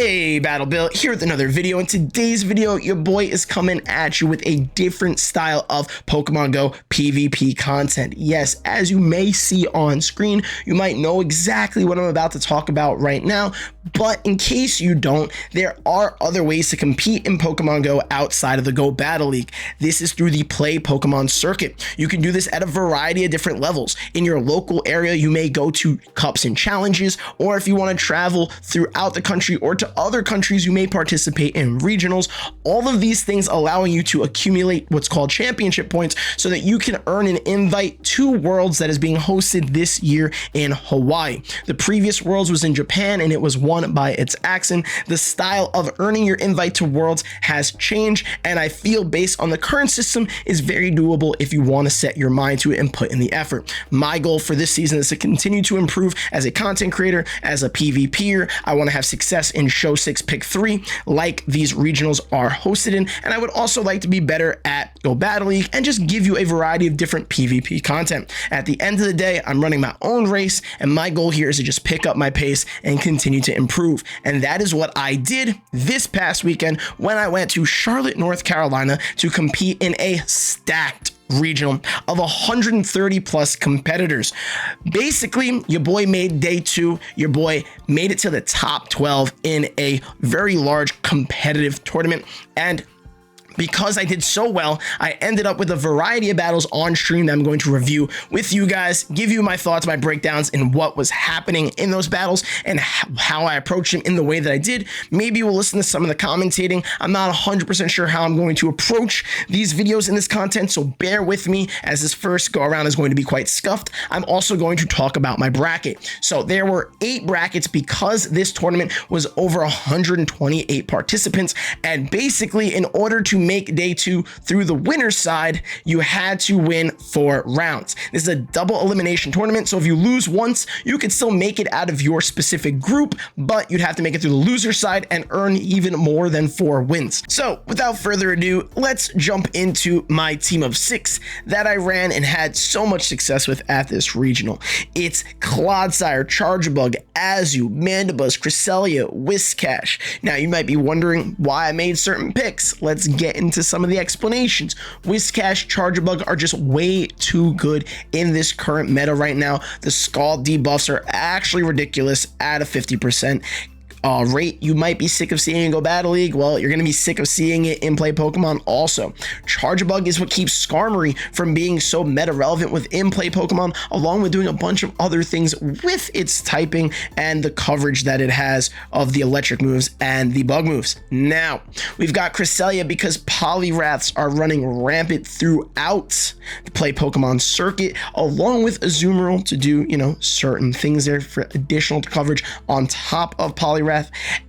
Hey, Battle Bill here with another video. In today's video, your boy is coming at you with a different style of Pokemon Go PvP content. Yes, as you may see on screen, you might know exactly what I'm about to talk about right now, but in case you don't, there are other ways to compete in Pokemon Go outside of the Go Battle League. This is through the Play Pokemon circuit. You can do this at a variety of different levels. In your local area, you may go to cups and challenges, or if you want to travel throughout the country or to other countries, you may participate in regionals. All of these things allowing you to accumulate what's called championship points so that you can earn an invite to Worlds that is being hosted this year in Hawaii. The previous Worlds was in Japan and it was won by its Axon. The style of earning your invite to Worlds has changed, and I feel based on the current system is very doable if you want to set your mind to it and put in the effort. My goal for this season is to continue to improve as a content creator, as a PvPer. I want to have success in Show 6 Pick 3 like these regionals are hosted in, and I would also like to be better at Go Battle League and just give you a variety of different PvP content. At the end of the day, I'm running my own race, and my goal here is to just pick up my pace and continue to improve. And that is what I did this past weekend when I went to Charlotte, North Carolina to compete in a stacked regional of 130 plus competitors. Basically, your boy made day 2. Your boy made it to the top 12 in a very large competitive tournament, and because I did so well, I ended up with a variety of battles on stream that I'm going to review with you guys, give you my thoughts, my breakdowns, and what was happening in those battles and how I approached them in the way that I did. Maybe we'll listen to some of the commentating. I'm not 100% sure how I'm going to approach these videos in this content, so bear with me as this first go around is going to be quite scuffed. I'm also going to talk about my bracket. So there were 8 brackets because this tournament was over 128 participants, and basically in order to make day 2 through the winner's side, you had to win 4 rounds. This is a double elimination tournament, so if you lose once, you could still make it out of your specific group, but you'd have to make it through the loser side and earn even more than 4 wins. So without further ado, let's jump into my team of 6 that I ran and had so much success with at this regional. It's Clodsire, Chargebug, Azu, Mandibuzz, Cresselia, Whiscash. Now you might be wondering why I made certain picks. Let's get into some of the explanations. Whiscash, Chargebug are just way too good in this current meta right now. The Scald debuffs are actually ridiculous at a 50% rate. You might be sick of seeing it in Go Battle League. Well, you're going to be sick of seeing it in Play Pokemon also. Chargebug is what keeps Skarmory from being so meta relevant within Play Pokemon, along with doing a bunch of other things with its typing and the coverage that it has of the electric moves and the bug moves. Now, we've got Cresselia because Poliwraths are running rampant throughout the Play Pokemon circuit, along with Azumarill to do, certain things there for additional coverage on top of Poliwrath.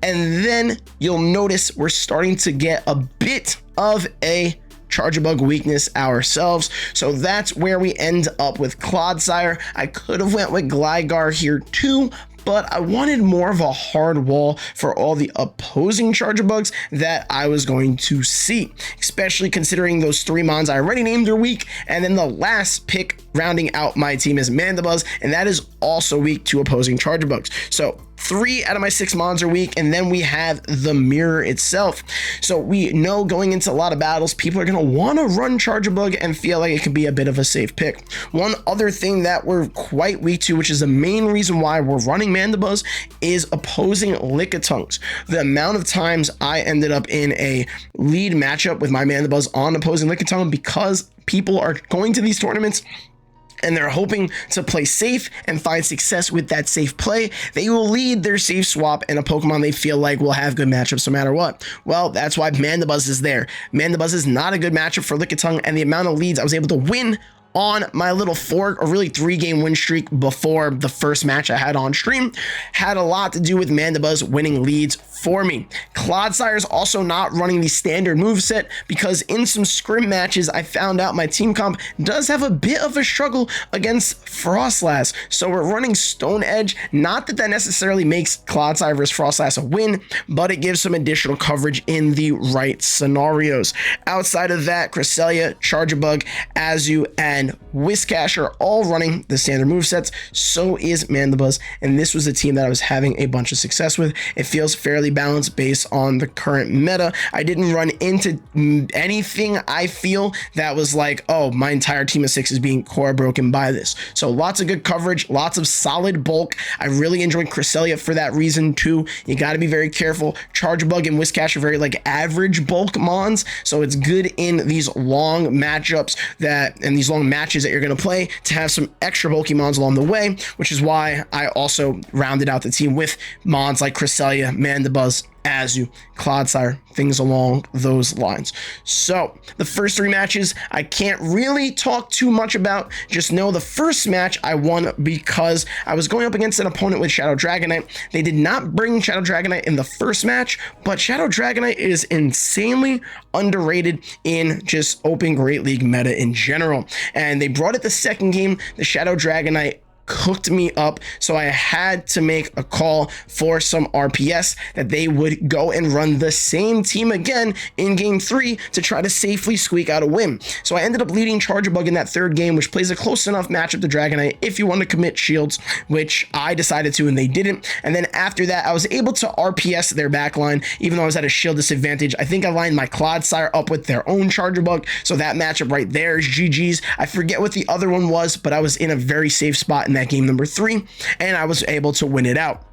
And then you'll notice we're starting to get a bit of a Chargebug weakness ourselves, so that's where we end up with Clodsire. I could have went with Gligar here too, but I wanted more of a hard wall for all the opposing Chargebugs that I was going to see, especially considering those 3 Mons I already named are weak. And then the last pick rounding out my team is Mandibuzz, and that is also weak to opposing Chargebugs. So 3 out of my 6 Mons are weak, and then we have the mirror itself. So we know going into a lot of battles, people are going to want to run Chargebug and feel like it could be a bit of a safe pick. One other thing that we're quite weak to, which is the main reason why we're running Mandibuzz, is opposing Lickitungs. The amount of times I ended up in a lead matchup with my Mandibuzz on opposing Lickitung because people are going to these tournaments and they're hoping to play safe and find success with that safe play. They will lead their safe swap in a Pokemon they feel like will have good matchups no matter what. Well, that's why Mandibuzz is there. Mandibuzz is not a good matchup for Lickitung, and the amount of leads I was able to win on my little 3-game win streak before the first match I had on stream had a lot to do with Mandibuzz winning leads for me. Clodsire is also not running the standard moveset because in some scrim matches, I found out my team comp does have a bit of a struggle against Frostlass. So we're running Stone Edge. Not that that necessarily makes Clodsire versus Frostlass a win, but it gives some additional coverage in the right scenarios. Outside of that, Cresselia, Chargebug, Azu, and Whiscash are all running the standard movesets. So is Mandibuzz, and this was a team that I was having a bunch of success with. It feels fairly fairly balanced based on the current meta. I didn't run into anything I feel that was like, oh, my entire team of 6 is being core broken by this. So lots of good coverage, lots of solid bulk. I really enjoyed Cresselia for that reason too. You got to be very careful. Charge Bug and Whiscash are very like average bulk mons, so it's good in these long matchups and these long matches that you're going to play to have some extra bulky mons along the way, which is why I also rounded out the team with mons like Cresselia, Mandibuzz, Azu, Clodsire, things along those lines. So the first 3 matches I can't really talk too much about. Just know the first match I won because I was going up against an opponent with Shadow Dragonite. They did not bring Shadow Dragonite in the first match, but Shadow Dragonite is insanely underrated in just Open Great League meta in general. And they brought it the second game. The Shadow Dragonite cooked me up, so I had to make a call for some RPS that they would go and run the same team again in game 3 to try to safely squeak out a win. So I ended up leading Charger Bug in that third game, which plays a close enough matchup to Dragonite if you want to commit shields, which I decided to and they didn't. And then after that, I was able to RPS their backline, even though I was at a shield disadvantage. I think I lined my Clodsire up with their own Charger Bug, so that matchup right there is GG's. I forget what the other one was, but I was in a very safe spot in that game number 3, and I was able to win it out.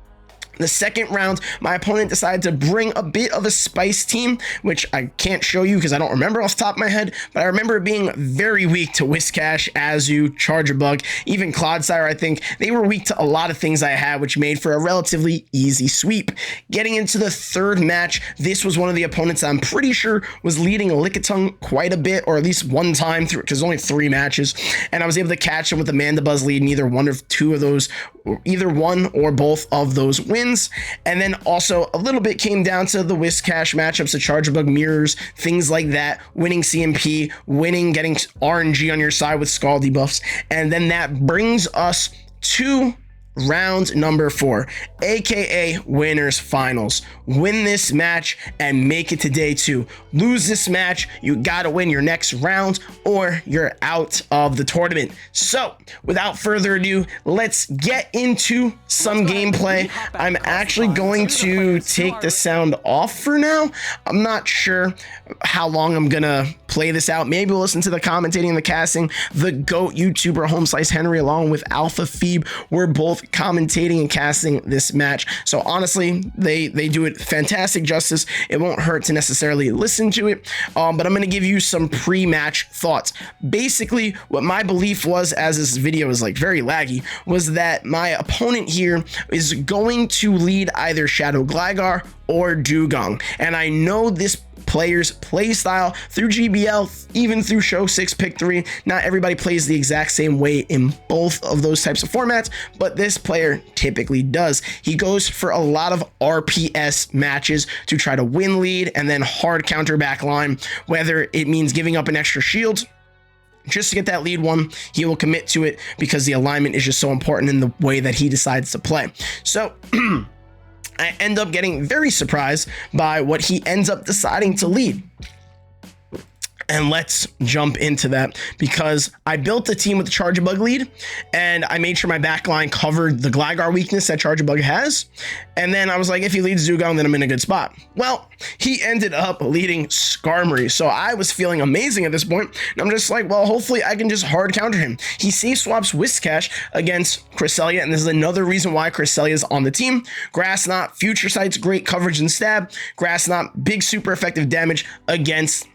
The second round, my opponent decided to bring a bit of a spice team, which I can't show you because I don't remember off the top of my head, but I remember it being very weak to Whiscash, Azu, Charger Bug, even Clodsire. I think they were weak to a lot of things I had, which made for a relatively easy sweep. Getting into the third match, this was one of the opponents I'm pretty sure was leading Lickitung quite a bit, or at least one time through, because only 3 matches, and I was able to catch him with the Mandibuzz lead in either one or both of those wins. And then also a little bit came down to the Whiscash matchups, the Charger Bug mirrors, things like that, winning CMP, getting RNG on your side with Scald debuffs. And then that brings us to round number 4, aka winners finals. Win this match and make it to day 2. Lose this match, you gotta win your next round or you're out of the tournament. So without further ado, let's get into some gameplay. I'm actually going to take the sound off for now. I'm not sure how long I'm gonna play this out. Maybe we'll listen to the commentating and the casting. The GOAT YouTuber Home Slice Henry along with Alpha Phoebe were both commentating and casting this match. So honestly, they do it fantastic justice. It won't hurt to necessarily listen to it, but I'm going to give you some pre-match thoughts. Basically, what my belief was, as this video is like very laggy, was that my opponent here is going to lead either Shadow Gligar or Dugong. And I know this player's play style through GBL, even through Show 6 Pick 3. Not everybody plays the exact same way in both of those types of formats, but this player typically does. He goes for a lot of RPS matches to try to win lead and then hard counter back line, whether it means giving up an extra shield just to get that lead one. He will commit to it because the alignment is just so important in the way that he decides to play. So I end up getting very surprised by what he ends up deciding to lead. And let's jump into that, because I built the team with the Charger Bug lead, and I made sure my backline covered the Gligar weakness that Charger Bug has. And then I was like, if he leads Dugong, then I'm in a good spot. Well, he ended up leading Skarmory, so I was feeling amazing at this point. And I'm just like, well, hopefully I can just hard counter him. He safe swaps Whiscash against Cresselia, and this is another reason why Cresselia is on the team. Grass Knot, Future Sight's great coverage and stab. Grass Knot, big super effective damage against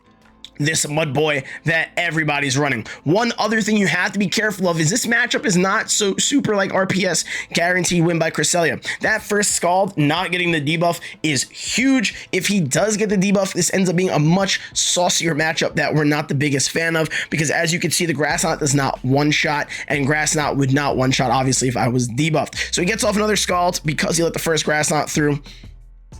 this mud boy that everybody's running. One other thing you have to be careful of is this matchup is not so super like RPS guaranteed win by Cresselia. That first Scald not getting the debuff is huge. If he does get the debuff, this ends up being a much saucier matchup that we're not the biggest fan of, because as you can see, the Grass Knot does not one-shot, and Grass Knot would not one-shot obviously if I was debuffed. So he gets off another Scald because he let the first Grass Knot through.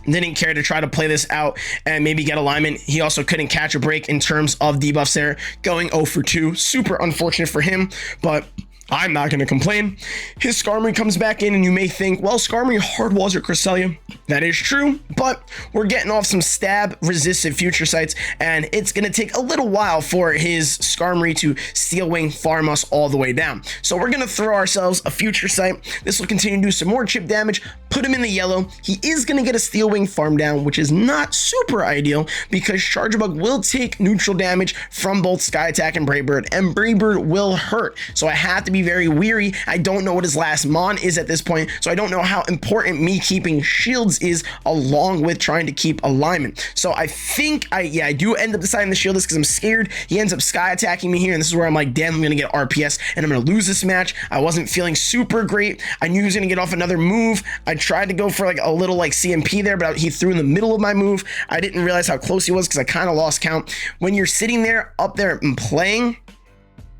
Didn't care to try to play this out and maybe get alignment. He also couldn't catch a break in terms of debuffs there, going 0 for 2. Super unfortunate for him, but I'm not going to complain. His Skarmory comes back in, and you may think, well, Skarmory hard walls your Cresselia. That is true, but we're getting off some stab resistant future sights, and it's going to take a little while for his Skarmory to Steel Wing farm us all the way down. So we're going to throw ourselves a future sight. This will continue to do some more chip damage, put him in the yellow. He is going to get a Steel Wing farm down, which is not super ideal because Charge Bug will take neutral damage from both Sky Attack and Brave Bird, and Brave Bird will hurt. So I have to be very weary. I don't know what his last Mon is at this point, so I don't know how important me keeping shields is along with trying to keep alignment. So I think I do end up deciding to shield this because I'm scared he ends up Sky Attacking me here, and this is where I'm like, damn, I'm gonna get RPS and I'm gonna lose this match. I wasn't feeling super great. I knew he was gonna get off another move. I tried to go for like a little like CMP there, but he threw in the middle of my move. I didn't realize how close he was because I kind of lost count. When you're sitting there up there and playing,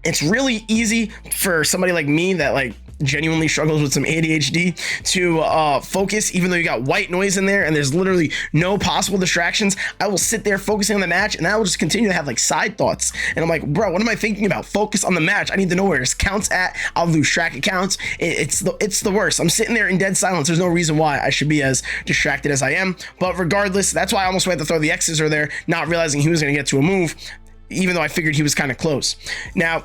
it's really easy for somebody like me that like genuinely struggles with some ADHD to focus, even though you got white noise in there and there's literally no possible distractions. I will sit there focusing on the match, and I will just continue to have like side thoughts, and I'm like, bro, what am I thinking about? Focus on the match. I need to know where his counts at. I'll lose track of counts. It's the worst. I'm sitting there in dead silence. There's no reason why I should be as distracted as I am, but regardless, that's why I almost went to throw the X scissor there, not realizing he was going to get to a move, even though I figured he was kind of close. Now,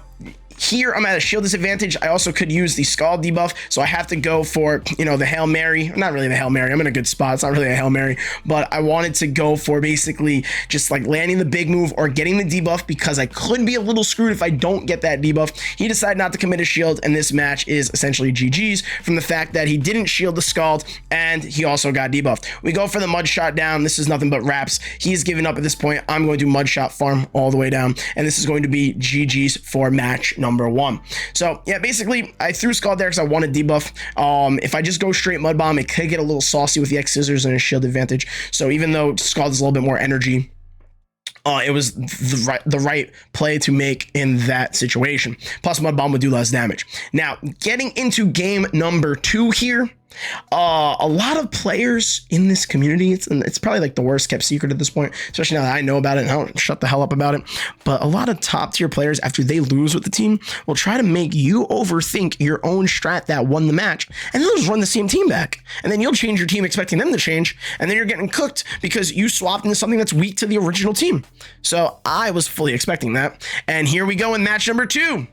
here I'm at a shield disadvantage. I also could use the Scald debuff, so I have to go for, you know, the Hail Mary. Not really the Hail Mary. I'm in a good spot. It's not really a Hail Mary, but I wanted to go for basically just like landing the big move or getting the debuff because I could be a little screwed if I don't get that debuff. He decided not to commit a shield, and this match is essentially GG's from the fact that he didn't shield the Scald and he also got debuffed. We go for the Mud Shot down. This is nothing but wraps. He's given up at this point. I'm going to Mud Shot farm all the way down, and this is going to be GG's for match number 1. So yeah, basically I threw Scald there because I wanted debuff. If I just go straight Mud Bomb, it could get a little saucy with the X scissors and a shield advantage. So even though Scald is a little bit more energy, it was the right play to make in that situation. Plus Mud Bomb would do less damage. Now getting into game number 2 here. A lot of players in this community, it's probably like the worst kept secret at this point, especially now that I know about it and I don't shut the hell up about it, but a lot of top tier players, after they lose with the team, will try to make you overthink your own strat that won the match, and they'll just run the same team back, and then you'll change your team expecting them to change, and then you're getting cooked because you swapped into something that's weak to the original team. So I was fully expecting that, and here we go in match number 2.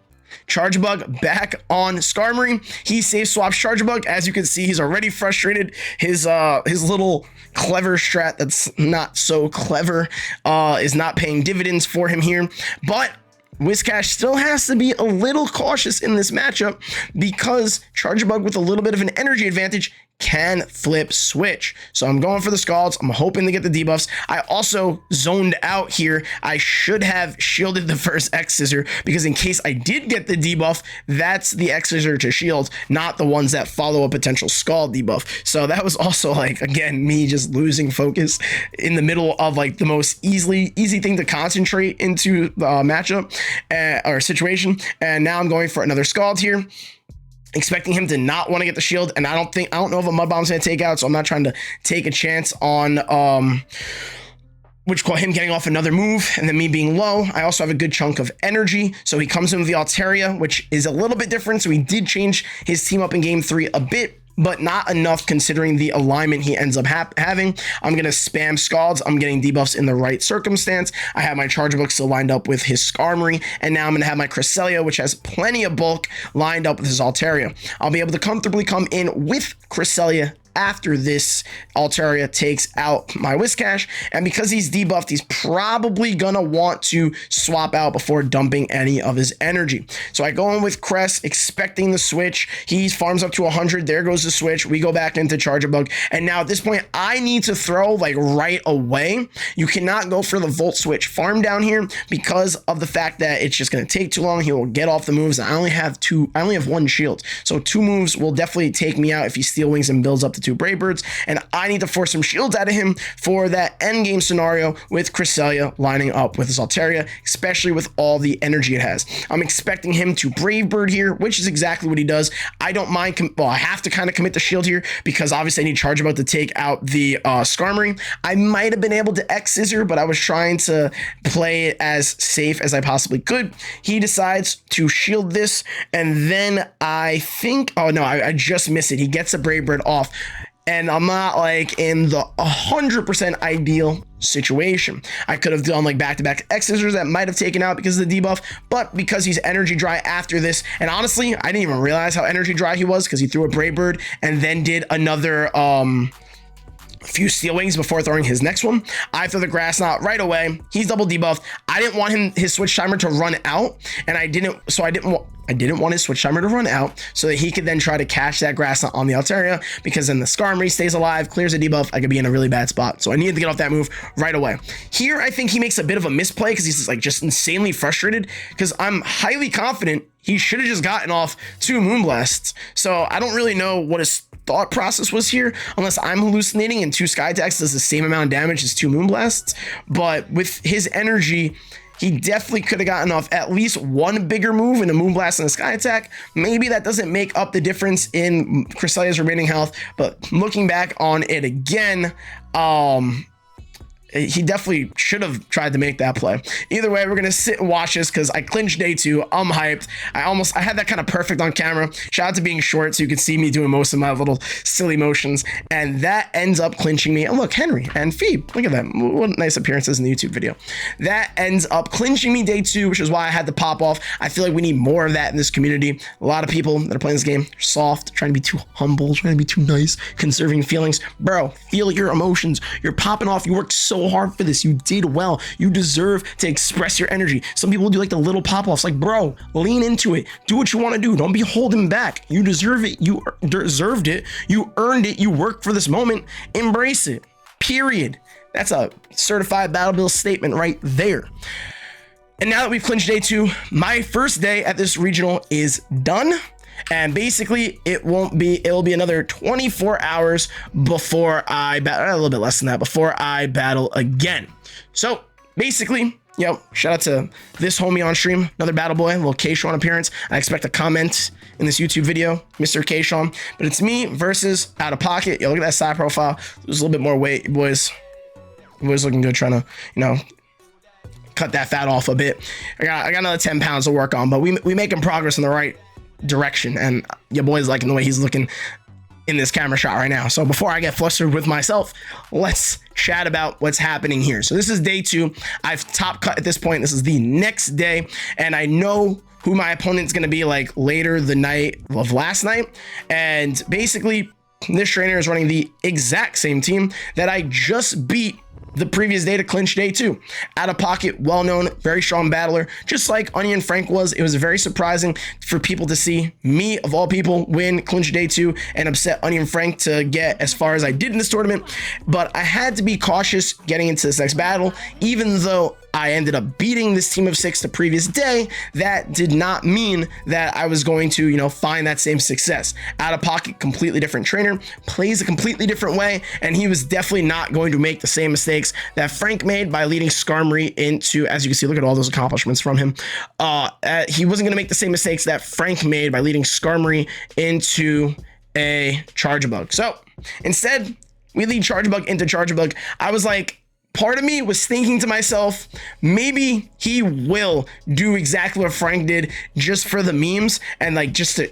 Charge Bug back on Skarmory. He safe swaps Charge Bug. As you can see, he's already frustrated. His little clever strat that's not so clever is not paying dividends for him here. But Whiscash still has to be a little cautious in this matchup because Charge Bug with a little bit of an energy advantage can flip switch. So I'm going for the Scalds. I'm hoping to get the debuffs. I also zoned out here. I should have shielded the first X scissor because in case I did get the debuff, that's the X scissor to shield, not the ones that follow a potential Scald debuff. So that was also like, again, me just losing focus in the middle of like the most easy thing to concentrate into the matchup or situation. And now I'm going for another Scald here, expecting him to not want to get the shield, and I don't know if a Mud Bomb's gonna take out, so I'm not trying to take a chance on him getting off another move and then me being low. I also have a good chunk of energy, so he comes in with the Altaria, which is a little bit different. So he did change his team up in game 3 a bit, but not enough considering the alignment he ends up having. I'm going to spam Scalds. I'm getting debuffs in the right circumstance. I have my Charge Book still lined up with his Skarmory, and now I'm going to have my Cresselia, which has plenty of bulk, lined up with his Altaria. I'll be able to comfortably come in with Cresselia after this Altaria takes out my Whiscash, and because he's debuffed, he's probably gonna want to swap out before dumping any of his energy. So I go in with Crest, expecting the switch. He farms up to 100. There goes the switch. We go back into Charge Bug, and now at this point, I need to throw like right away. You cannot go for the Volt Switch farm down here because of the fact that it's just gonna take too long. He will get off the moves. I only have 1 shield, so 2 moves will definitely take me out if he Steel Wings and builds up to 2 Brave Birds, and I need to force some shields out of him for that end game scenario with Cresselia lining up with his Altaria, especially with all the energy it has. I'm expecting him to Brave Bird here, which is exactly what he does. I don't mind, well, I have to kind of commit the shield here because obviously I need Charge About to take out the Skarmory. I might have been able to X Scissor, but I was trying to play it as safe as I possibly could. He decides to shield this, and then I think, oh no, I just missed it. He gets a Brave Bird off, and I'm not like in the 100% ideal situation. I could have done like back-to-back X Scissors that might have taken out because of the debuff, but because he's energy dry after this, and honestly, I didn't even realize how energy dry he was because he threw a Brave Bird and then did another few Steel Wings before throwing his next one. I throw the Grass Knot right away. He's double debuffed. I didn't want his switch timer to run out, and I didn't want his switch timer to run out so that he could then try to catch that Grass Knot on the Altaria, because then the Skarmory stays alive, clears a debuff. I could be in a really bad spot. So I needed to get off that move right away. Here, I think he makes a bit of a misplay because he's like just insanely frustrated, because I'm highly confident he should have just gotten off 2 Moonblasts. So I don't really know what his thought process was here, unless I'm hallucinating and 2 Sky Attacks does the same amount of damage as 2 Moonblasts. But with his energy, he definitely could have gotten off at least 1 bigger move in a Moonblast and a Sky Attack. Maybe that doesn't make up the difference in Cresselia's remaining health, but looking back on it again, he definitely should have tried to make that play. Either way, we're gonna sit and watch this because I clinched day 2. I'm hyped. I had that kind of perfect on camera. Shout out to being short so you can see me doing most of my little silly motions, and that ends up clinching me. And look, Henry and Phoebe, look at that. What nice appearances in the YouTube video. That ends up clinching me day 2, which is why I had to pop off. I feel like we need more of that in this community. A lot of people that are playing this game are soft, trying to be too humble, trying to be too nice, conserving feelings. Bro, feel your emotions. You're popping off. You worked so hard for this. You did well. You deserve to express your energy. Some people do like the little pop-offs. Like, bro, lean into it. Do what you want to do. Don't be holding back. You deserve it. You deserved it. You earned it. You worked for this moment. Embrace it. Period. That's a certified Battle Bill statement right there. And now that we've clinched day 2, my first day at this regional is done. And basically it'll be another 24 hours before I battle, a little bit less than that, before I battle again. So basically, shout out to this homie on stream, another battle boy, a little K-Shawn appearance. I expect a comment in this YouTube video, Mr. K-Shawn, but it's me versus Out of Pocket. Look at that side profile. There's a little bit more weight, boys. Boys looking good, trying to, cut that fat off a bit. I got another 10 pounds to work on, but we making progress in the right direction, and your boy's liking the way he's looking in this camera shot right now. So before I get flustered with myself, let's chat about what's happening here. So this is day 2. I've top cut at this point. This is the next day, and I know who my opponent's going to be like later the night of last night. And basically this trainer is running the exact same team that I just beat the previous day to clinch day 2. Out of Pocket, well-known, very strong battler, just like Onion Frank was. It was very surprising for people to see me, of all people, win clinch day 2 and upset Onion Frank to get as far as I did in this tournament. But I had to be cautious getting into this next battle, even though I ended up beating this team of 6 the previous day. That did not mean that I was going to, find that same success. Out of Pocket, completely different trainer, plays a completely different way, and he was definitely not going to make the same mistakes that Frank made by leading Skarmory into, as you can see, look at all those accomplishments from him. He wasn't going to make the same mistakes that Frank made by leading Skarmory into a Charge-a-Bug. So instead, we lead Charge-a-Bug into Charge-a-Bug. I was like, part of me was thinking to myself, maybe he will do exactly what Frank did just for the memes and like just to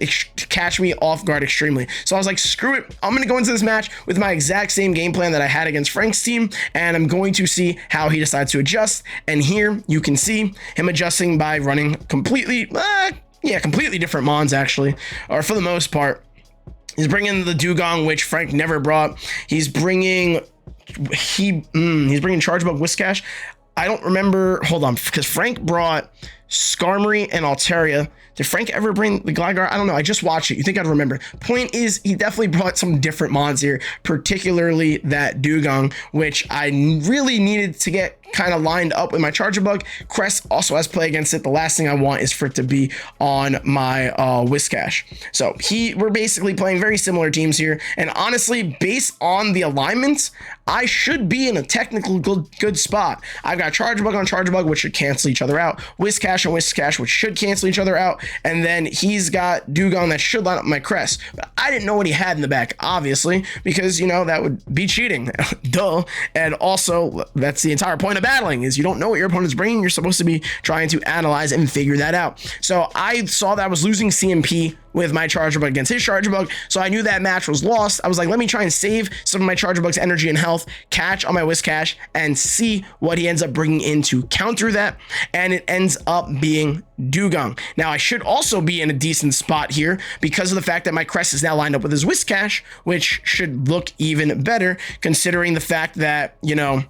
catch me off guard extremely. So I was like, screw it. I'm going to go into this match with my exact same game plan that I had against Frank's team, and I'm going to see how he decides to adjust. And here you can see him adjusting by running completely different mons actually, or for the most part. He's bringing the Dugong, which Frank never brought. He's bringing Charge-a-Bug Whiscash. I don't remember. Hold on, because Frank brought Skarmory and Altaria. Did Frank ever bring the Gligar? I don't know. I just watched it. You think I'd remember? Point is, he definitely brought some different mods here, particularly that Dugong, which I really needed to get kind of lined up with my Charger Bug. Crest also has play against it. The last thing I want is for it to be on my Whiscash. So we're basically playing very similar teams here. And honestly, based on the alignments, I should be in a technical good spot. I've got Charger Bug on Charger Bug, which should cancel each other out. Whiscash on Whiscash, which should cancel each other out. And then he's got Dewgong that should line up my Crest. But I didn't know what he had in the back, obviously, because, you know, that would be cheating. Duh. And also, that's the entire point of battling, is you don't know what your opponent's bringing. You're supposed to be trying to analyze and figure that out. So I saw that I was losing CMP with my Charger Bug against his Charger Bug, so I knew that match was lost. I was like, let me try and save some of my Charger Bug's energy and health, catch on my Whiscash, and see what he ends up bringing in to counter that, and it ends up being Dewgong. Now, I should also be in a decent spot here because of the fact that my Crest is now lined up with his Whiscash, which should look even better considering the fact that, you know,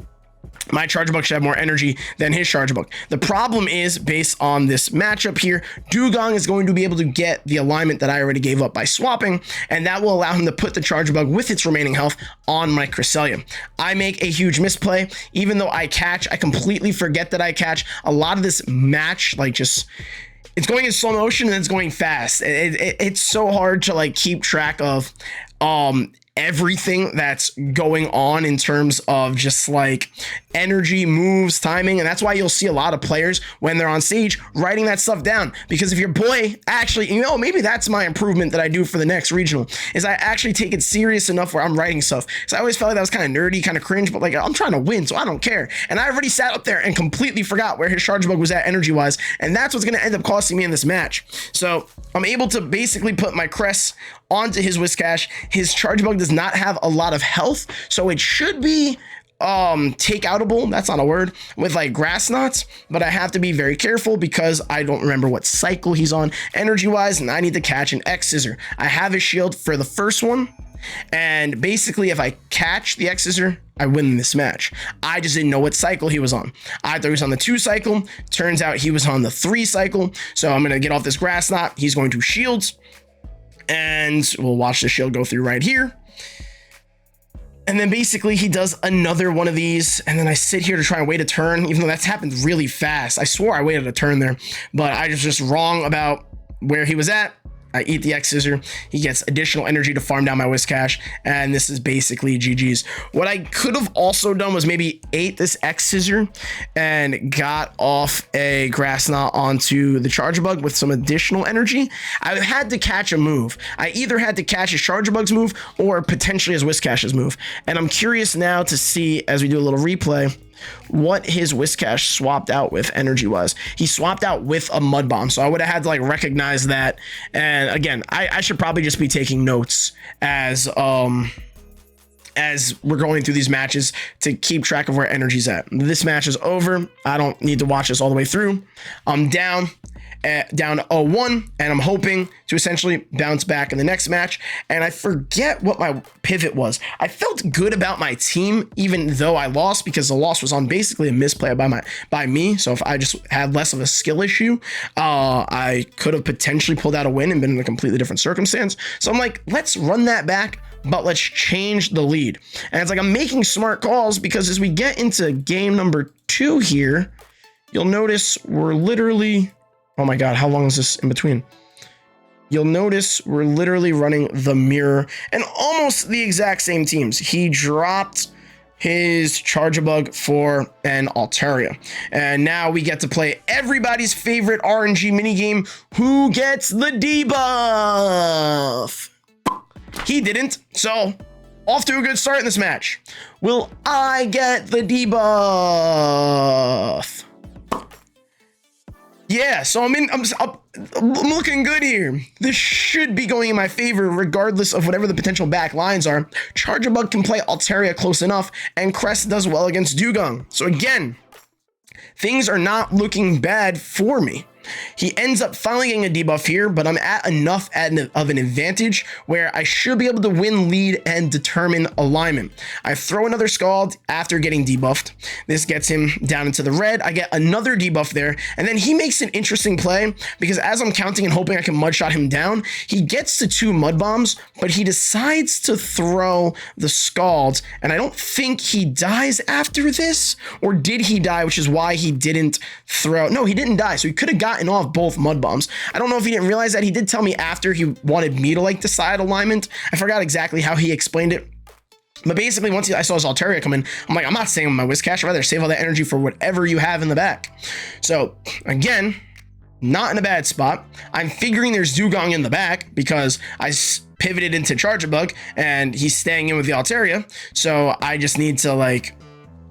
my Charger Bug should have more energy than his Charger Bug. The problem is, based on this matchup here, Dewgong is going to be able to get the alignment that I already gave up by swapping, and that will allow him to put the Charger Bug with its remaining health on my Cresselia. I make a huge misplay. Even though I catch, I completely forget that I catch. A lot of this match, like, just... it's going in slow motion and it's going fast. It's so hard to, like, keep track of everything that's going on in terms of just like energy, moves, timing. And that's why you'll see a lot of players when they're on stage writing that stuff down, because if your boy actually, you know, maybe that's my improvement that I do for the next regional, is I actually take it serious enough where I'm writing stuff. So I always felt like that was kind of nerdy, kind of cringe, but like, I'm trying to win, so I don't care. And I already sat up there and completely forgot where his Charger Bug was at energy wise, and that's what's going to end up costing me in this match. So I'm able to basically put my Crest onto his Whiscash. His Charger Bug does not have a lot of health, so it should be take outable, that's not a word, with like Grass Knots, but I have to be very careful because I don't remember what cycle he's on energy wise, and I need to catch an X Scissor. I have a shield for the first one, and basically if I catch the X Scissor, I win this match. I just didn't know what cycle he was on. I thought he was on the 2 cycle. Turns out he was on the 3 cycle. So I'm going to get off this Grass Knot. He's going to shields, and we'll watch the shield go through right here. And then basically he does another one of these, and then I sit here to try and wait a turn, even though that's happened really fast. I swore I waited a turn there, but I was just wrong about where he was at. I eat the X Scissor. He gets additional energy to farm down my Whiscash, and this is basically GG's. What I could have also done was maybe ate this X Scissor and got off a Grass Knot onto the Charger Bug with some additional energy. I had to catch a move. I either had to catch his Charger Bug's move or potentially his Whiscash's move. And I'm curious now to see, as we do a little replay, what his Whiscash swapped out with energy wise. He swapped out with a Mud Bomb, so I would have had to like recognize that. And again, I should probably just be taking notes as we're going through these matches to keep track of where energy's at. This match is over. I don't need to watch this all the way through. I'm down 0-1, and I'm hoping to essentially bounce back in the next match. And I forget what my pivot was. I felt good about my team, even though I lost, because the loss was on basically a misplay by me. So if I just had less of a skill issue, I could have potentially pulled out a win and been in a completely different circumstance. So I'm like, let's run that back, but let's change the lead. And it's like I'm making smart calls, because as we get into game number 2 here, you'll notice we're literally... oh my God, how long is this in between? You'll notice we're literally running the mirror and almost the exact same teams. He dropped his Charger Bug for an Altaria. And now we get to play everybody's favorite RNG minigame, who gets the debuff? He didn't, so off to a good start in this match. Will I get the debuff? Yeah, so I'm looking good here. This should be going in my favor regardless of whatever the potential back lines are. Charger Bug can play Altaria close enough, and Crest does well against Dewgong. So again, things are not looking bad for me. He ends up finally getting a debuff here, but I'm at enough of an advantage where I should be able to win lead and determine alignment. I throw another Scald after getting debuffed. This gets him down into the red. I get another debuff there, and then he makes an interesting play because as I'm counting and hoping I can mud shot him down, he gets to 2 mud bombs, but he decides to throw the Scald, and I don't think he dies after this, or did he die, which is why he didn't throw. No, he didn't die, so he could have gotten off both mud bombs. I don't know if he didn't realize that. He did tell me after he wanted me to like decide alignment. I forgot exactly how he explained it. But basically, once I saw his Altaria come in, I'm like, I'm not saving my Whiscash. I'd rather save all that energy for whatever you have in the back. So again, not in a bad spot. I'm figuring there's Dugong in the back because I pivoted into Charjabug and he's staying in with the Altaria. So I just need to like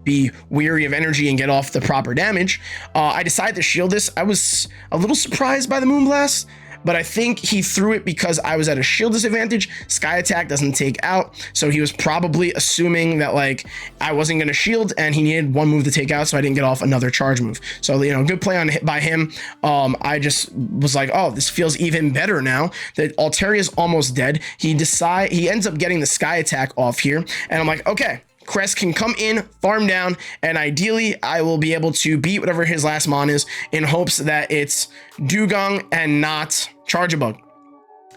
be weary of energy and get off the proper damage. I decided to shield this. I was a little surprised by the Moonblast, but I think he threw it because I was at a shield disadvantage. Sky Attack doesn't take out, so he was probably assuming that like I wasn't going to shield and he needed 1 move to take out, so I didn't get off another charge move. So, you know, good play by him. I just was like, oh, this feels even better now. The Altaria is almost dead. He ends up getting the Sky Attack off here, and I'm like, okay, Crest can come in, farm down, and ideally I will be able to beat whatever his last mon is in hopes that it's Dugong and not Charjabug.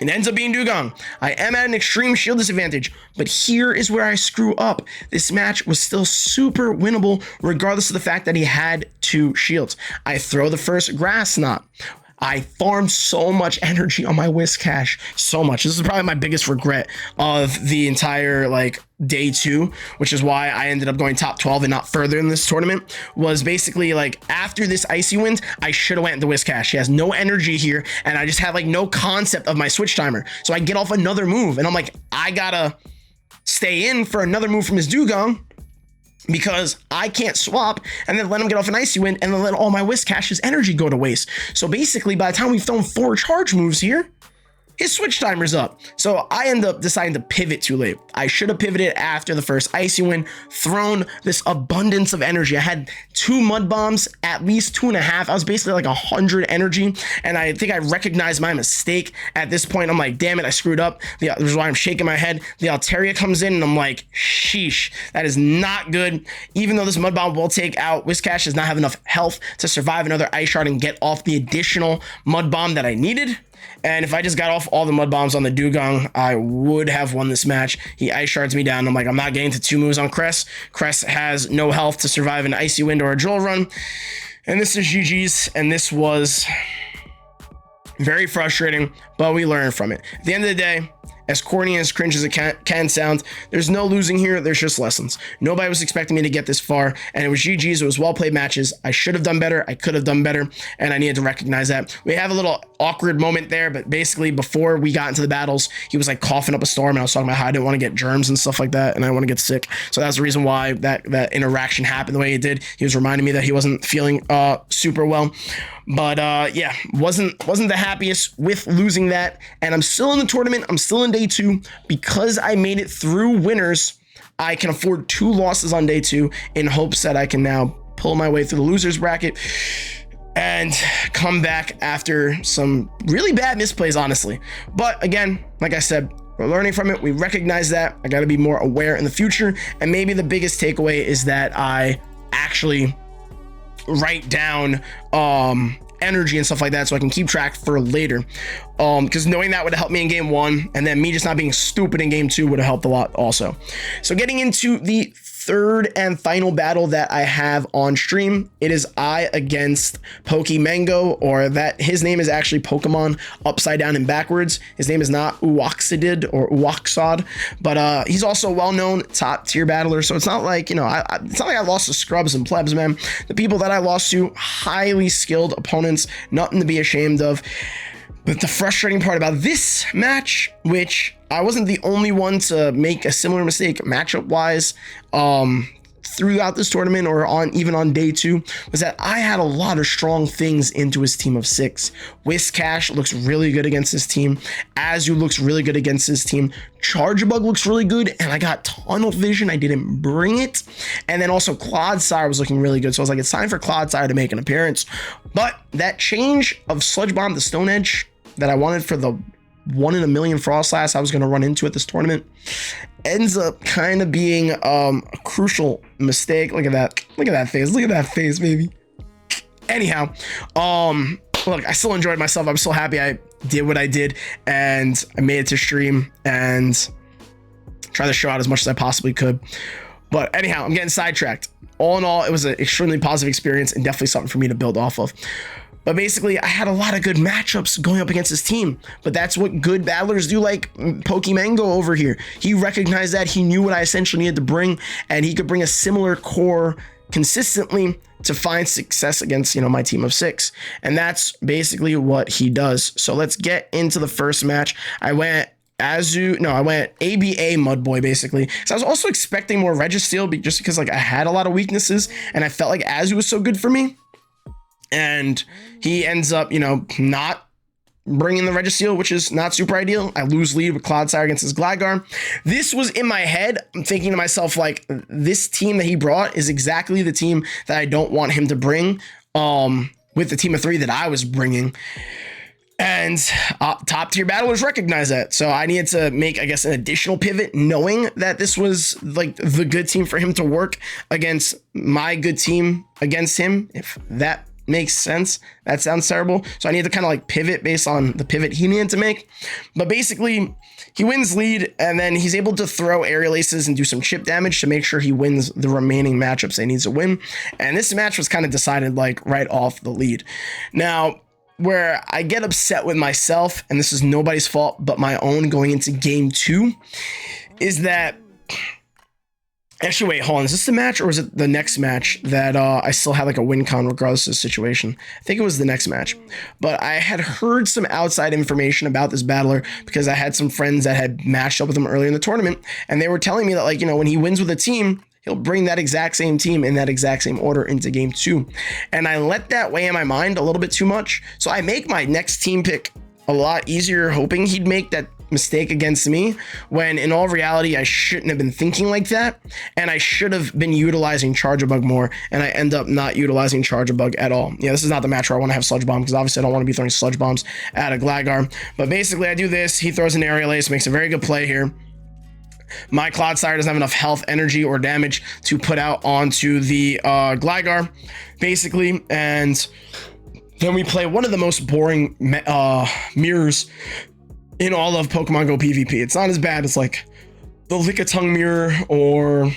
It ends up being Dugong. I am at an extreme shield disadvantage, but here is where I screw up. This match was still super winnable regardless of the fact that he had 2 shields. I throw the first Grass Knot. I farmed so much energy on my Whiscash, so much. This is probably my biggest regret of the entire like day 2, which is why I ended up going top 12 and not further in this tournament. Was basically like after this Icy Wind, I should have went into Whiscash. He has no energy here, and I just had like no concept of my switch timer. So I get off another move, and I'm like, I gotta stay in for another move from his Dugong, because I can't swap and then let him get off an Icy Wind and then let all my Whiscash's energy go to waste. So basically, by the time we've thrown 4 charge moves here, his switch timer's up. So I end up deciding to pivot too late. I should have pivoted after the first Icy Wind, thrown this abundance of energy. I had 2 mud bombs, at least 2.5. I was basically like 100 energy, and I think I recognized my mistake at this point. I'm like, damn it, I screwed up. This is why I'm shaking my head. The Altaria comes in, and I'm like, sheesh, that is not good. Even though this mud bomb will take out, Whiscash does not have enough health to survive another Ice Shard and get off the additional mud bomb that I needed. And if I just got off all the mud bombs on the Dugong, I would have won this match. He Ice Shards me down. I'm like, I'm not getting to 2 moves on Crest. Crest has no health to survive an Icy Wind or a Droll Run. And this is GG's. And this was very frustrating, but we learned from it. At the end of the day, as corny and as cringe as it can sound, there's no losing here. There's just lessons. Nobody was expecting me to get this far, and it was GG's. It was well-played matches. I should have done better. I could have done better, and I needed to recognize that. We have a little awkward moment there, but basically before we got into the battles, he was like coughing up a storm, and I was talking about how I didn't want to get germs and stuff like that, and I didn't want to get sick. So that's the reason why that interaction happened the way it did. He was reminding me that he wasn't feeling super well. But yeah, wasn't the happiest with losing that. And I'm still in the tournament. I'm still in day 2 because I made it through winners. I can afford 2 losses on day 2 in hopes that I can now pull my way through the losers bracket and come back after some really bad misplays, honestly. But again, like I said, we're learning from it. We recognize that. I got to be more aware in the future. And maybe the biggest takeaway is that I actually write down energy and stuff like that so I can keep track for later, because knowing that would have helped me in game 1, and then me just not being stupid in game 2 would have helped a lot also. So getting into the third and final battle that I have on stream, it is I against Pokemango, or that his name is actually Pokemon upside down and backwards. His name is not Uoxidid or Uoxod, but he's also a well-known top tier battler. So it's not like, you know, it's not like I lost to scrubs and plebs, man. The people that I lost to, highly skilled opponents, nothing to be ashamed of. But the frustrating part about this match, which I wasn't the only one to make a similar mistake matchup wise, throughout this tournament or even on day 2 was that I had a lot of strong things into his team of 6. Whiscash looks really good against this team. Azu looks really good against this team. Chargebug looks really good, and I got Tunnel Vision. I didn't bring it. And then also Clodsire was looking really good. So I was like, it's time for Clodsire to make an appearance. But that change of Sludge Bomb to Stone Edge that I wanted for the 1 in a million Frostlass I was going to run into at this tournament ends up kind of being a crucial mistake. Look at that. Look at that face. Look at that face, baby. Anyhow, look, I still enjoyed myself. I'm so happy I did what I did, and I made it to stream and try to show out as much as I possibly could. But anyhow, I'm getting sidetracked. All in all, it was an extremely positive experience and definitely something for me to build off of. But basically, I had a lot of good matchups going up against his team. But that's what good battlers do, like Pokemango over here. He recognized that. He knew what I essentially needed to bring, and he could bring a similar core consistently to find success against, you know, my team of 6. And that's basically what he does. So let's get into the first match. I went ABA Mudboy, basically. So I was also expecting more Registeel just because, like, I had a lot of weaknesses, and I felt like Azu was so good for me. And he ends up, you know, not bringing the Registeel, which is not super ideal. I lose lead with Clodsire against his Gligar. This was in my head. I'm thinking to myself, like, this team that he brought is exactly the team that I don't want him to bring with the team of 3 that I was bringing. And top tier battlers recognize that. So I needed to make, I guess, an additional pivot, knowing that this was like the good team for him to work against my good team against him, if that makes sense. That sounds terrible. So I need to kind of like pivot based on the pivot he needed to make. But basically, he wins lead, and then he's able to throw aerial aces and do some chip damage to make sure he wins the remaining matchups that he needs to win. And this match was kind of decided like right off the lead. Now, where I get upset with myself, and this is nobody's fault but my own going into game 2, is that actually, wait, hold on. Is this the match or is it the next match that I still had like a win con regardless of the situation? I think it was the next match. But I had heard some outside information about this battler because I had some friends that had matched up with him earlier in the tournament, and they were telling me that, like, you know, when he wins with a team, he'll bring that exact same team in that exact same order into game 2. And I let that weigh in my mind a little bit too much. So I make my next team pick a lot easier, hoping he'd make that mistake against me, when in all reality I shouldn't have been thinking like that, and I should have been utilizing Chargebug more, and I end up not utilizing Chargebug at all. Yeah, this is not the match where I want to have Sludge Bomb, because obviously I don't want to be throwing Sludge Bombs at a Gligar. But basically I do this, he throws an aerial ace, makes a very good play here. My Clodsire doesn't have enough health, energy, or damage to put out onto the Gligar, basically, and then we play one of the most boring mirrors in all of Pokemon Go PvP. It's not as bad as like the Lickitung mirror or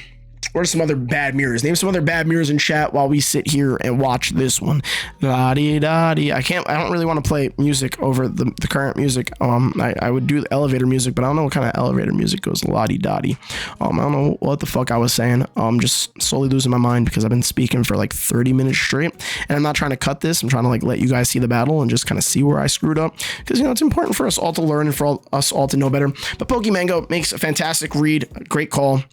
some other bad mirrors. Name some other bad mirrors in chat while we sit here and watch this one. Da-dee-da-dee. I don't really want to play music over the current music. I would do the elevator music, but I don't know what kind of elevator music goes la-dee-da-dee. I don't know what the fuck I was saying. Just slowly losing my mind because I've been speaking for like 30 minutes straight, and I'm not trying to cut this. I'm trying to like let you guys see the battle and just kind of see where I screwed up, because, you know, it's important for us all to learn and for us all to know better. But Pokemango makes a fantastic read, great call.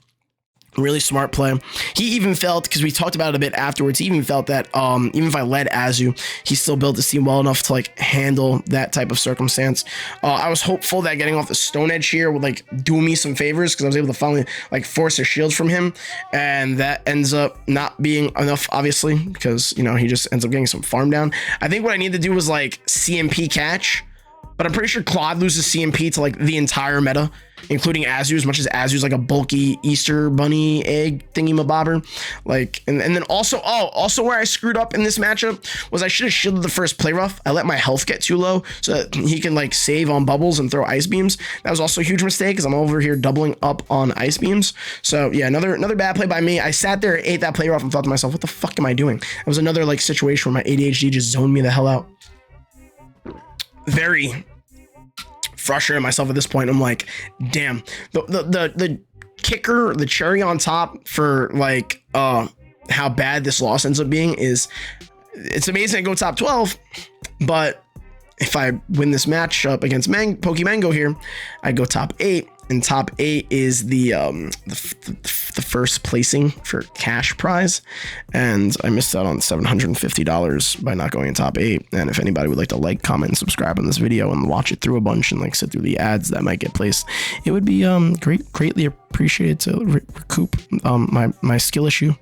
Really smart play. He even felt, because we talked about it a bit afterwards, he even felt that even if I led Azu, he still built his team well enough to like handle that type of circumstance. I was hopeful that getting off the Stone Edge here would like do me some favors, because I was able to finally like force a shield from him, and that ends up not being enough, obviously, because, you know, he just ends up getting some farm down. I think what I need to do was like CMP catch, but I'm pretty sure Claude loses CMP to like the entire meta, including Azu, as much as Azu's like a bulky Easter bunny egg thingy mabobber. Like, and then also where I screwed up in this matchup was I should have shielded the first play rough. I let my health get too low so that he can like save on bubbles and throw ice beams. That was also a huge mistake, because I'm over here doubling up on ice beams. So yeah, another bad play by me. I sat there, ate that play rough, and thought to myself, what the fuck am I doing? It was another like situation where my ADHD just zoned me the hell out. Very frustrated myself at this point. I'm like, damn, the kicker, the cherry on top for like how bad this loss ends up being is, it's amazing I go top 12, but if I win this match up against Pokemango here, I go top 8, and top 8 is the first placing for cash prize, and I missed out on $750 by not going in top 8. And if anybody would like to like, comment, and subscribe on this video and watch it through a bunch and like sit through the ads that might get placed, it would be greatly appreciated to recoup my skill issue.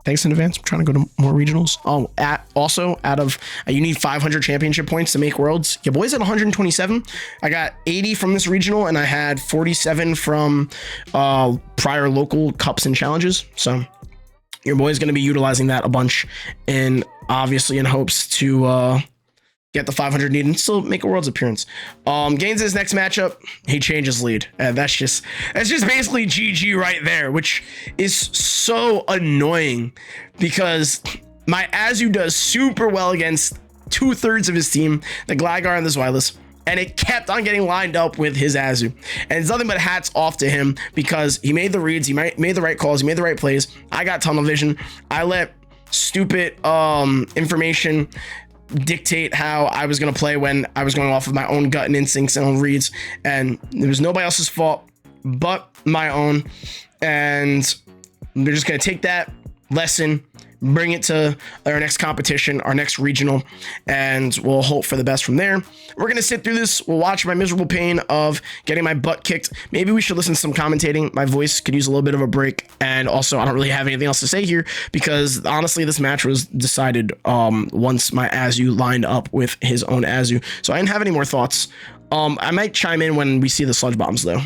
Thanks in advance. I'm trying to go to more regionals. Oh, also out of you need 500 championship points to make worlds. Your boy's at 127. I got 80 from this regional, and I had 47 from prior local cups and challenges. So your boy's going to be utilizing that a bunch, and obviously in hopes to get the 500 needed and still make a world's appearance. Gains his next matchup, he changes lead, and that's just basically GG right there, which is so annoying because my Azu does super well against 2/3 of his team, the Gligar and the Zweilous, and it kept on getting lined up with his Azu. And it's nothing but hats off to him because he made the reads, he made the right calls, he made the right plays. I got tunnel vision. I let stupid information dictate how I was going to play when I was going off of my own gut and instincts and own reads, and it was nobody else's fault but my own. And we're just going to take that lesson, bring it to our next competition, our next regional, and we'll hope for the best from there. We're going to sit through this. We'll watch my miserable pain of getting my butt kicked. Maybe we should listen to some commentating. My voice could use a little bit of a break. And also, I don't really have anything else to say here because honestly, this match was decided once my Azu lined up with his own Azu. So I didn't have any more thoughts. I might chime in when we see the sludge bombs though.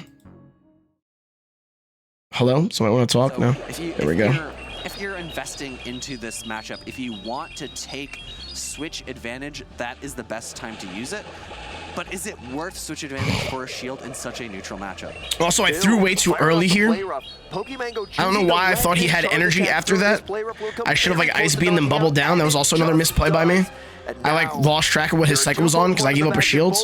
Hello? Somebody want to talk? No? There we go. If you're investing into this matchup, if you want to take switch advantage, that is the best time to use it. But is it worth switch advantage for a shield in such a neutral matchup? Also, I threw way too early here. I don't know why I thought he had energy after that. I should have like ice beamed and bubbled down. That was also another misplay by me. I like lost track of what his cycle was on because I gave up a shield.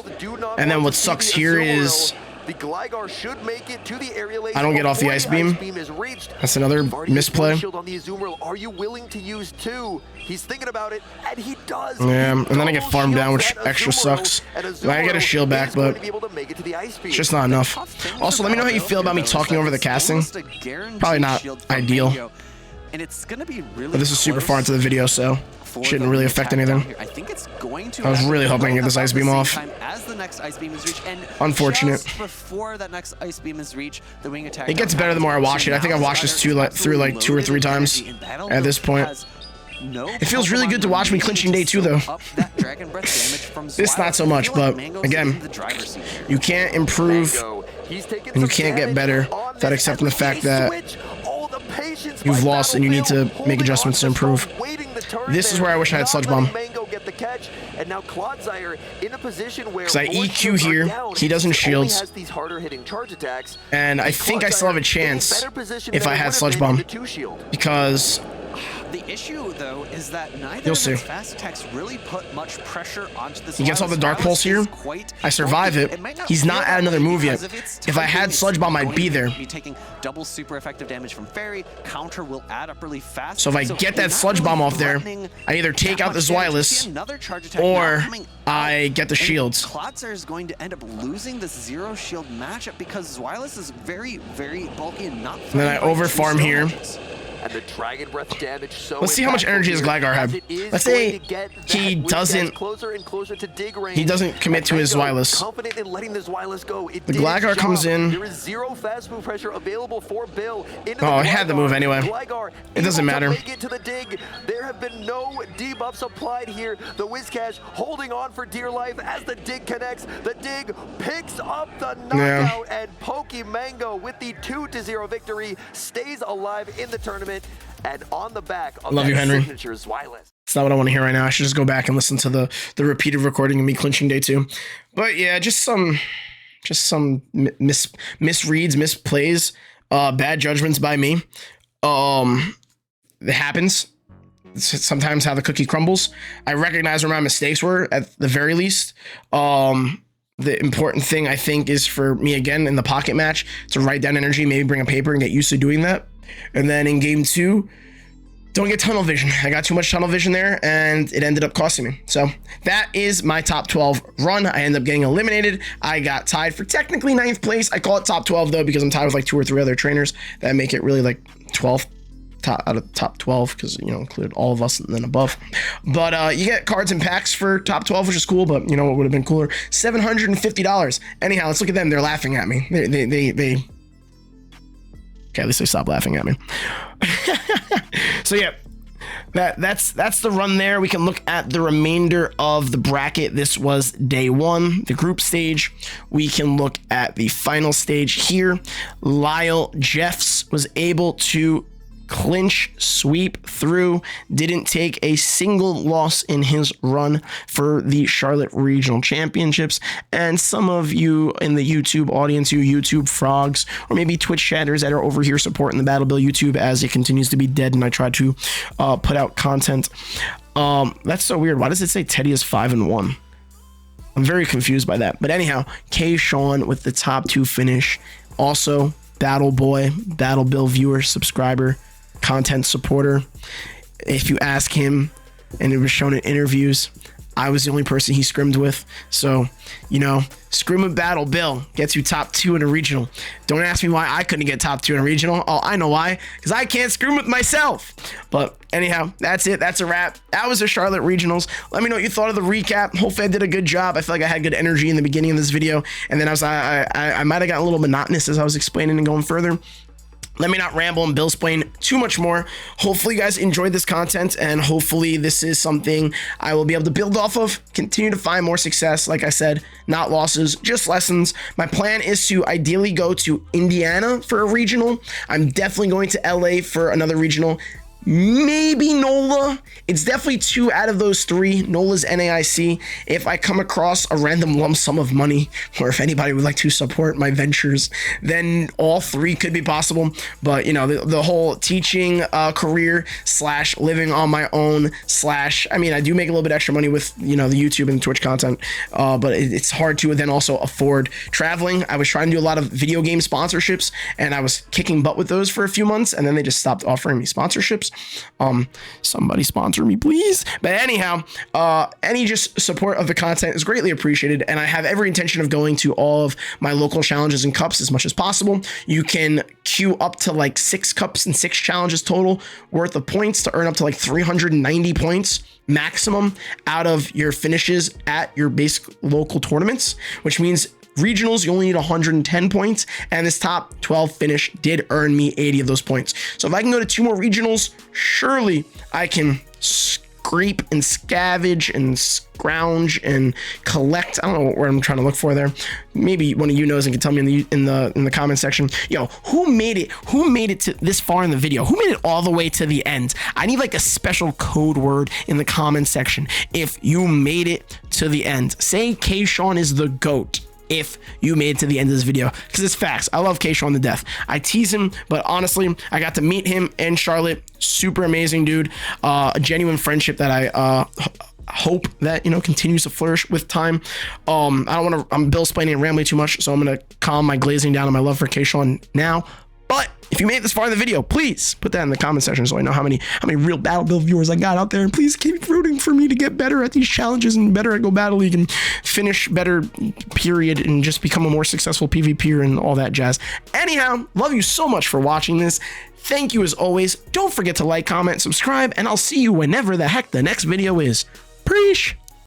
And then what sucks here is the Gligar should make it to the area laser. I don't get off the ice beam. That's another misplay. Are you willing to use 2? He's thinking about it, and he does. Yeah, and then I get farmed down, which extra sucks. I get a shield back, but it's just not enough. Also, let me know how you feel about me talking over the casting. Probably not ideal. And it's gonna be really but this is super far into the video, so shouldn't really affect anything. I think it's going to. I was really hoping to get this ice beam off. As the next ice beam is reached, and unfortunate. Just before that next ice beam is reached, the wing attack. It gets better the more I watch it. I think I've watched this through like 2 or 3 times at this point. It feels really good to watch me clinching day 2 though. This not so much, but again, you can't improve and you can't get better without accepting the fact that you've lost and you need to make adjustments to improve. This is where I wish I had Sludge Bomb. Because I EQ here, he doesn't shields, and I think I still have a chance if I had Sludge Bomb, because the issue, though, is that neither you'll of see. his fast attacks really put much pressure onto the. He gets all the Dark Pulse here. I survive it. He's not at another move yet. If I had Sludge Bomb, I'd be there. Taking double super effective damage from Fairy. Counter will add up really fast. So if I get that Sludge Bomb off there, I either take out the Zweilous or I get the shields. Klotzer is going to end up losing this 0 shield matchup because Zweilous is very, very bulky and not. And then I over farm here. And the Dragon Breath damage so let's see how much energy his Gligar have. Let's say he doesn't commit to his Zweilous. Confident in letting the Zweilous go. The Gligar comes in. There is 0 fast move pressure available for Bill. Oh, I had the move anyway. It doesn't matter. There have been no debuffs applied here. The Whiscash holding on for dear life as the dig connects. The dig picks up the knockout, and Pokemango with the 2-0 victory stays alive in the tournament. And on the back of love you, Henry. Signature Zweilous. It's not what I want to hear right now. I should just go back and listen to the repeated recording of me clinching day 2. But yeah, just some misreads, misplays, bad judgments by me. It happens. It's sometimes how the cookie crumbles. I recognize where my mistakes were at the very least. The important thing I think is for me again in the pocket match to write down energy, maybe bring a paper and get used to doing that. And then in game 2, don't get tunnel vision. I got too much tunnel vision there, and it ended up costing me. So that is my top 12 run. I ended up getting eliminated. I got tied for technically 9th place. I call it top 12 though, because I'm tied with like 2 or 3 other trainers that make it really like 12th out of top 12, because, you know, included all of us and then above. But you get cards and packs for top 12, which is cool. But you know what would have been cooler? $750. Anyhow, let's look at them. They're laughing at me. They okay, at least they stopped laughing at me. So yeah, that's the run there. We can look at the remainder of the bracket. This was day 1, the group stage. We can look at the final stage here. Lyle Jeffs was able to clinch, sweep through, didn't take a single loss in his run for the Charlotte Regional Championships. And some of you in the YouTube audience, you YouTube frogs, or maybe Twitch chatters that are over here supporting the Battle Bill YouTube as it continues to be dead and I try to put out content. That's so weird. Why does it say Teddy is 5-1? I'm very confused by that. But anyhow, K-Sean with the top 2 finish. Also, Battle Boy, Battle Bill viewer, subscriber, content supporter. If you ask him, and it was shown in interviews, I was the only person he scrimmed with. So, you know, scrim with Battle Bill gets you top 2 in a regional. Don't ask me why I couldn't get top 2 in a regional. Oh, I know why. Because I can't scrim with myself. But anyhow, that's it. That's a wrap. That was the Charlotte Regionals. Let me know what you thought of the recap. Hopefully I did a good job. I feel like I had good energy in the beginning of this video. And then I might have gotten a little monotonous as I was explaining and going further. Let me not ramble and bill explain too much more. Hopefully you guys enjoyed this content, and hopefully this is something I will be able to build off of, continue to find more success. Like I said, not losses, just lessons. My plan is to ideally go to Indiana for a regional. I'm definitely going to LA for another regional. Maybe NOLA. It's definitely 2 out of those 3. NOLA's NAIC. If I come across a random lump sum of money, or if anybody would like to support my ventures, then all 3 could be possible. But you know, the whole teaching career / living on my own / I mean, I do make a little bit extra money with, you know, the YouTube and Twitch content, but it's hard to then also afford traveling. I was trying to do a lot of video game sponsorships, and I was kicking butt with those for a few months, and then they just stopped offering me sponsorships. Somebody sponsor me, please. But anyhow, any just support of the content is greatly appreciated, and I have every intention of going to all of my local challenges and cups as much as possible. You can queue up to like 6 cups and 6 challenges total worth of points to earn up to like 390 points maximum out of your finishes at your basic local tournaments, which means regionals, you only need 110 points, and this top 12 finish did earn me 80 of those points. So if I can go to 2 more regionals, surely I can scrape and scavenge and scrounge and collect. I don't know what I'm trying to look for there. Maybe one of you knows and can tell me in the comment section. Yo, who made it to this far in the video? Who made it all the way to the end? I need like a special code word in the comment section if you made it to the end. Say K-Sean is the GOAT if you made it to the end of this video, because it's facts. I love K-Sean to death. I tease him, but honestly, I got to meet him in Charlotte. Super amazing dude. A genuine friendship that I hope that, you know, continues to flourish with time. I don't want to, I'm bill explaining and rambling too much, so I'm gonna calm my glazing down on my love for K-Sean now. But if you made it this far in the video, please put that in the comment section so I know how many real Battle Bill viewers I got out there. And please keep rooting for me to get better at these challenges and better at Go Battle League and finish better, period, and just become a more successful PvPer and all that jazz. Anyhow, love you so much for watching this. Thank you as always. Don't forget to like, comment, subscribe, and I'll see you whenever the heck the next video is. Preach!